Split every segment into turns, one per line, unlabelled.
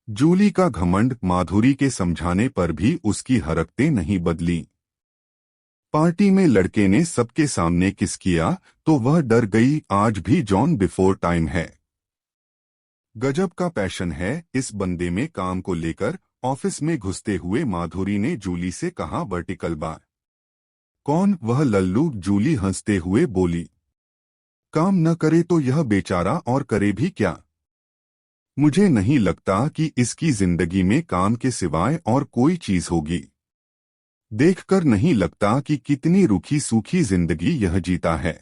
जूली का घमंड माधुरी के समझाने पर भी उसकी हरकतें नहीं बदली। पार्टी में लड़के ने सबके सामने किस किया तो वह डर गई। आज भी जॉन बिफोर टाइम है। गजब का पैशन है इस बंदे में काम को लेकर। ऑफिस में घुसते हुए माधुरी ने जूली से कहा, वर्टिकल बार। कौन? वह लल्लू। जूली हंसते हुए बोली, काम न करे तो यह बेचारा और करे भी क्या? मुझे नहीं लगता कि इसकी जिंदगी में काम के सिवाय और कोई चीज होगी। देखकर नहीं लगता कि कितनी रूखी सूखी जिंदगी यह जीता है।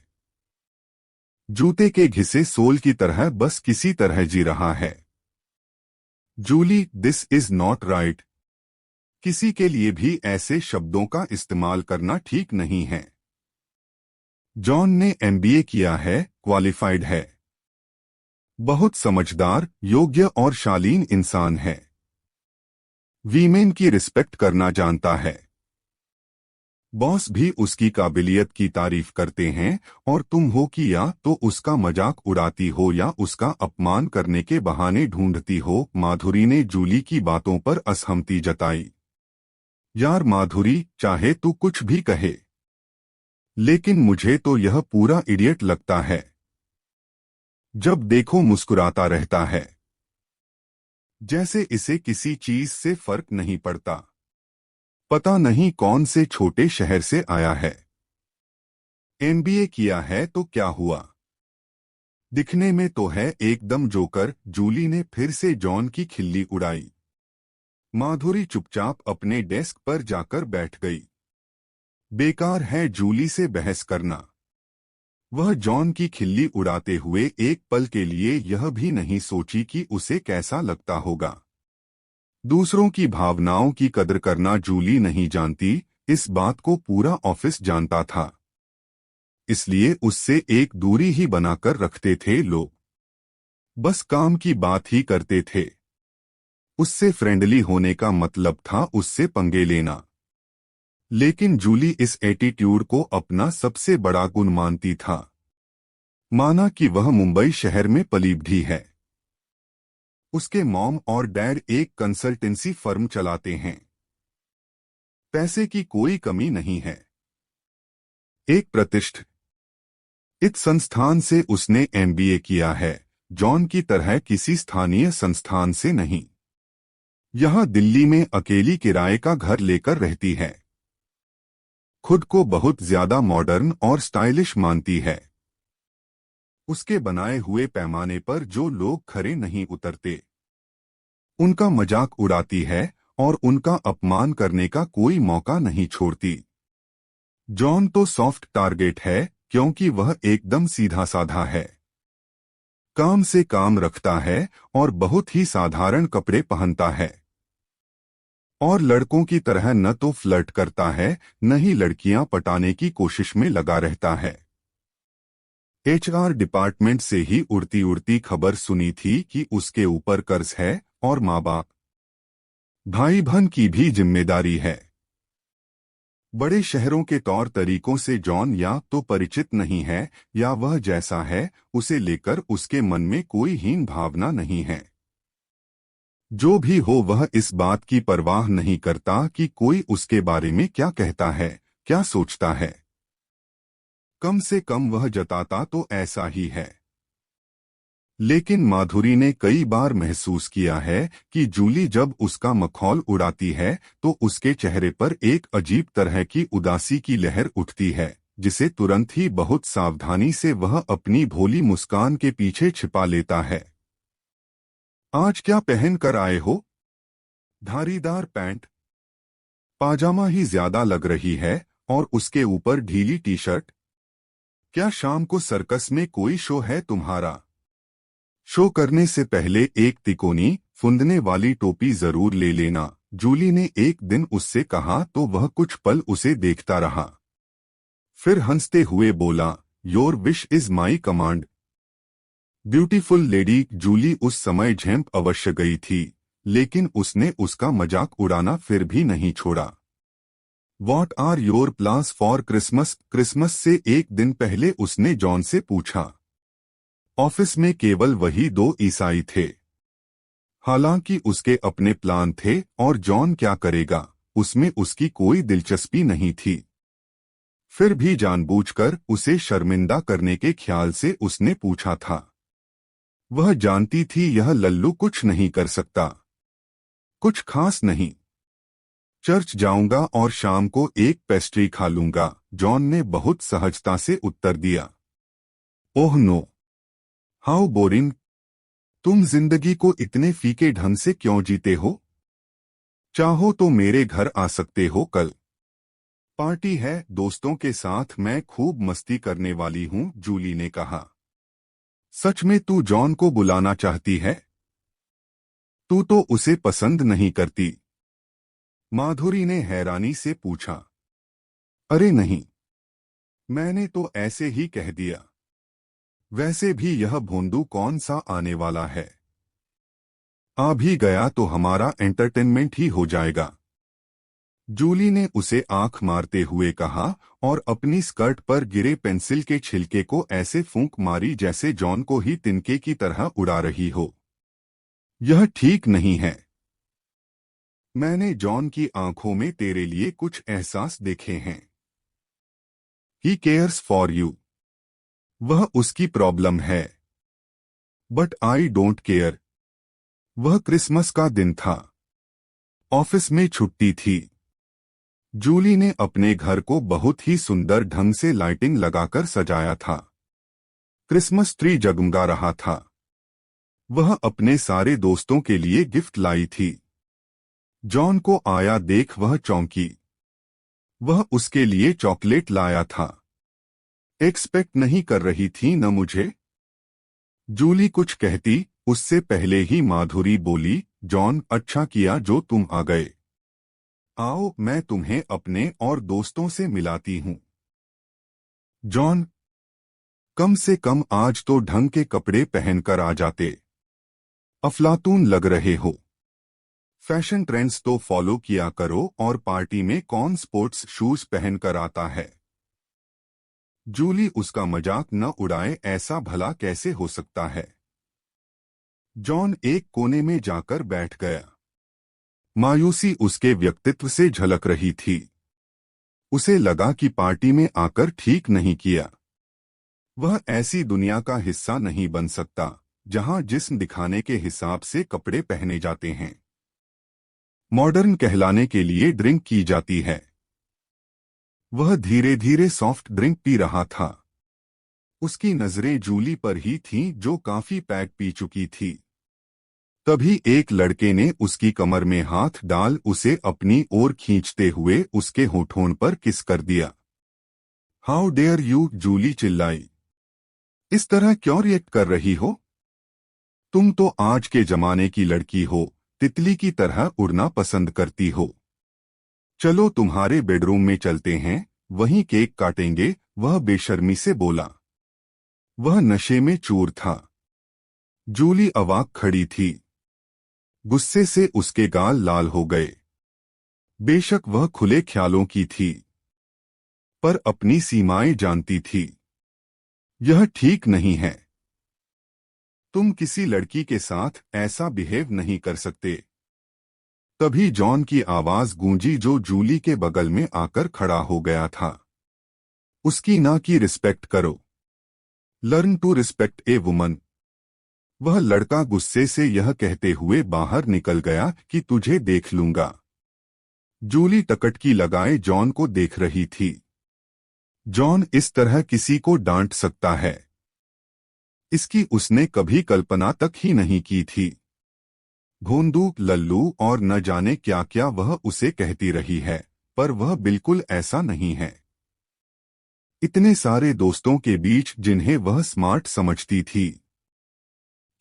जूते के घिसे सोल की तरह बस किसी तरह जी रहा है। Julie, this is not right. किसी के लिए भी ऐसे शब्दों का इस्तेमाल करना ठीक नहीं है। जॉन ने एमबीए किया है, क्वालिफाइड है, बहुत समझदार, योग्य और शालीन इंसान है। वीमेन की रिस्पेक्ट करना जानता है। बॉस भी उसकी काबिलियत की तारीफ करते हैं और तुम हो कि या तो उसका मजाक उड़ाती हो या उसका अपमान करने के बहाने ढूंढती हो। माधुरी ने जूली की बातों पर असहमति जताई। यार माधुरी, चाहे तू कुछ भी कहे, लेकिन मुझे तो यह पूरा इडियट लगता है। जब देखो मुस्कुराता रहता है, जैसे इसे किसी चीज से फर्क नहीं पड़ता। पता नहीं कौन से छोटे शहर से आया है। एमबीए किया है तो क्या हुआ? दिखने में तो है एकदम जोकर। जूली ने फिर से जॉन की खिल्ली उड़ाई। माधुरी चुपचाप अपने डेस्क पर जाकर बैठ गई। बेकार है जूली से बहस करना। वह जॉन की खिल्ली उड़ाते हुए एक पल के लिए यह भी नहीं सोची कि उसे कैसा लगता होगा। दूसरों की भावनाओं की कदर करना जूली नहीं जानती, इस बात को पूरा ऑफिस जानता था। इसलिए उससे एक दूरी ही बनाकर रखते थे लोग। बस काम की बात ही करते थे। उससे फ्रेंडली होने का मतलब था उससे पंगे लेना। लेकिन जूली इस एटीट्यूड को अपना सबसे बड़ा गुण मानती था। माना कि वह मुंबई शहर में पली बढ़ी है। उसके मॉम और डैड एक कंसल्टेंसी फर्म चलाते हैं। पैसे की कोई कमी नहीं है। एक प्रतिष्ठित संस्थान से उसने एमबीए किया है, जॉन की तरह किसी स्थानीय संस्थान से नहीं। यहां दिल्ली में अकेली किराए का घर लेकर रहती है। खुद को बहुत ज्यादा मॉडर्न और स्टाइलिश मानती है। उसके बनाए हुए पैमाने पर जो लोग खरे नहीं उतरते, उनका मजाक उड़ाती है और उनका अपमान करने का कोई मौका नहीं छोड़ती। जॉन तो सॉफ्ट टारगेट है क्योंकि वह एकदम सीधा साधा है। काम से काम रखता है और बहुत ही साधारण कपड़े पहनता है। और लड़कों की तरह न तो फ्लर्ट करता है, न ही लड़कियां पटाने की कोशिश में लगा रहता है। एचआर डिपार्टमेंट से ही उड़ती उड़ती खबर सुनी थी कि उसके ऊपर कर्ज है और माँ बाप भाई बहन की भी जिम्मेदारी है। बड़े शहरों के तौर तरीकों से जॉन या तो परिचित नहीं है या वह जैसा है उसे लेकर उसके मन में कोई हीन भावना नहीं है। जो भी हो वह इस बात की परवाह नहीं करता कि कोई उसके बारे में क्या कहता है, क्या सोचता है। कम से कम वह जताता तो ऐसा ही है। लेकिन माधुरी ने कई बार महसूस किया है कि जूली जब उसका मखौल उड़ाती है तो उसके चेहरे पर एक अजीब तरह की उदासी की लहर उठती है, जिसे तुरंत ही बहुत सावधानी से वह अपनी भोली मुस्कान के पीछे छिपा लेता है। आज क्या पहन कर आए हो? धारीदार पैंट, पाजामा ही ज्यादा लग रही है और उसके ऊपर ढीली टी शर्ट। क्या शाम को सर्कस में कोई शो है तुम्हारा? शो करने से पहले एक तिकोनी फुंदने वाली टोपी जरूर ले लेना, जूली ने एक दिन उससे कहा तो वह कुछ पल उसे देखता रहा। फिर हंसते हुए बोला, your wish is my command. Beautiful lady. Julie उस समय झेंप अवश्य गई थी, लेकिन उसने उसका मजाक उड़ाना फिर भी नहीं छोड़ा। What are your plans for Christmas? Christmas से एक दिन पहले उसने जॉन से पूछा। ऑफिस में केवल वही दो ईसाई थे। हालांकि उसके अपने प्लान थे और जॉन क्या करेगा उसमें उसकी कोई दिलचस्पी नहीं थी। फिर भी जानबूझकर उसे शर्मिंदा करने के ख्याल से उसने पूछा था। वह जानती थी यह लल्लू कुछ नहीं कर सकता, कुछ खास नहीं। चर्च जाऊंगा और शाम को एक पेस्ट्री खा लूंगा, जॉन ने बहुत सहजता से उत्तर दिया। Oh no, how boring. तुम जिंदगी को इतने फीके ढंग से क्यों जीते हो? चाहो तो मेरे घर आ सकते हो कल। पार्टी है दोस्तों के साथ, मैं खूब मस्ती करने वाली हूं, जूली ने कहा। सच में तू जॉन को बुलाना चाहती है? तू तो उसे पसंद नहीं करती, माधुरी ने हैरानी से पूछा। अरे नहीं, मैंने तो ऐसे ही कह दिया। वैसे भी यह भोंदू कौन सा आने वाला है, आ भी गया तो हमारा एंटरटेनमेंट ही हो जाएगा। जूली ने उसे आंख मारते हुए कहा और अपनी स्कर्ट पर गिरे पेंसिल के छिलके को ऐसे फूंक मारी जैसे जॉन को ही तिनके की तरह उड़ा रही हो। यह ठीक नहीं है। मैंने जॉन की आंखों में तेरे लिए कुछ एहसास देखे हैं। He cares for you. वह उसकी प्रॉब्लम है। But I don't care. वह क्रिसमस का दिन था, ऑफिस में छुट्टी थी। जूली ने अपने घर को बहुत ही सुंदर ढंग से लाइटिंग लगाकर सजाया था। क्रिसमस ट्री जगमगा रहा था। वह अपने सारे दोस्तों के लिए गिफ्ट लाई थी। जॉन को आया देख वह चौंकी। वह उसके लिए चॉकलेट लाया था। एक्सपेक्ट नहीं कर रही थी न मुझे? जूली कुछ कहती उससे पहले ही माधुरी बोली, जॉन अच्छा किया जो तुम आ गए। आओ मैं तुम्हें अपने और दोस्तों से मिलाती हूं। जॉन, कम से कम आज तो ढंग के कपड़े पहनकर आ जाते। अफलातून लग रहे हो। फैशन ट्रेंड्स तो फॉलो किया करो और पार्टी में कौन स्पोर्ट्स शूज पहनकर आता है? जूली उसका मजाक न उड़ाए ऐसा भला कैसे हो सकता है? जॉन एक कोने में जाकर बैठ गया। मायूसी उसके व्यक्तित्व से झलक रही थी। उसे लगा कि पार्टी में आकर ठीक नहीं किया। वह ऐसी दुनिया का हिस्सा नहीं बन सकता जहां जिस्म दिखाने के हिसाब से कपड़े पहने जाते हैं। मॉडर्न कहलाने के लिए ड्रिंक की जाती है। वह धीरे धीरे सॉफ्ट ड्रिंक पी रहा था। उसकी नजरें जूली पर ही थीं जो काफी पैक पी चुकी थी। तभी एक लड़के ने उसकी कमर में हाथ डाल उसे अपनी ओर खींचते हुए उसके होठों पर किस कर दिया। हाउ डेयर यू, जूली चिल्लाई। इस तरह क्यों रिएक्ट कर रही हो? तुम तो आज के जमाने की लड़की हो, तितली की तरह उड़ना पसंद करती हो। चलो तुम्हारे बेडरूम में चलते हैं, वहीं केक काटेंगे, वह बेशर्मी से बोला। वह नशे में चूर था। जूली अवाक खड़ी थी। गुस्से से उसके गाल लाल हो गए। बेशक वह खुले ख्यालों की थी, पर अपनी सीमाएं जानती थी। यह ठीक नहीं है। तुम किसी लड़की के साथ ऐसा बिहेव नहीं कर सकते। तभी जॉन की आवाज गूंजी जो जूली के बगल में आकर खड़ा हो गया था। उसकी ना की रिस्पेक्ट करो। Learn to respect a woman. वह लड़का गुस्से से यह कहते हुए बाहर निकल गया कि तुझे देख लूंगा। जूली टकटकी लगाए जॉन को देख रही थी। जॉन इस तरह किसी को डांट सकता है, इसकी उसने कभी कल्पना तक ही नहीं की थी। भोंदू, लल्लू और न जाने क्या क्या वह उसे कहती रही है, पर वह बिल्कुल ऐसा नहीं है। इतने सारे दोस्तों के बीच जिन्हें वह स्मार्ट समझती थी,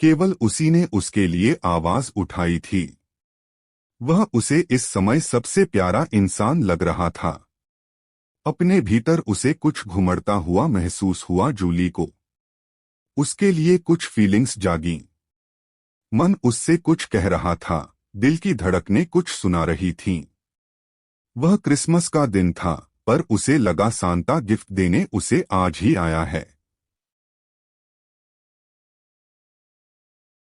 केवल उसी ने उसके लिए आवाज उठाई थी। वह उसे इस समय सबसे प्यारा इंसान लग रहा था। अपने भीतर उसे कुछ घुमड़ता हुआ महसूस हुआ जूली को। उसके लिए कुछ फीलिंग्स जागीं। मन उससे कुछ कह रहा था, दिल की धड़कनें कुछ सुना रही थीं। वह क्रिसमस का दिन था, पर उसे लगा सांता गिफ्ट देने उसे आज ही आया है।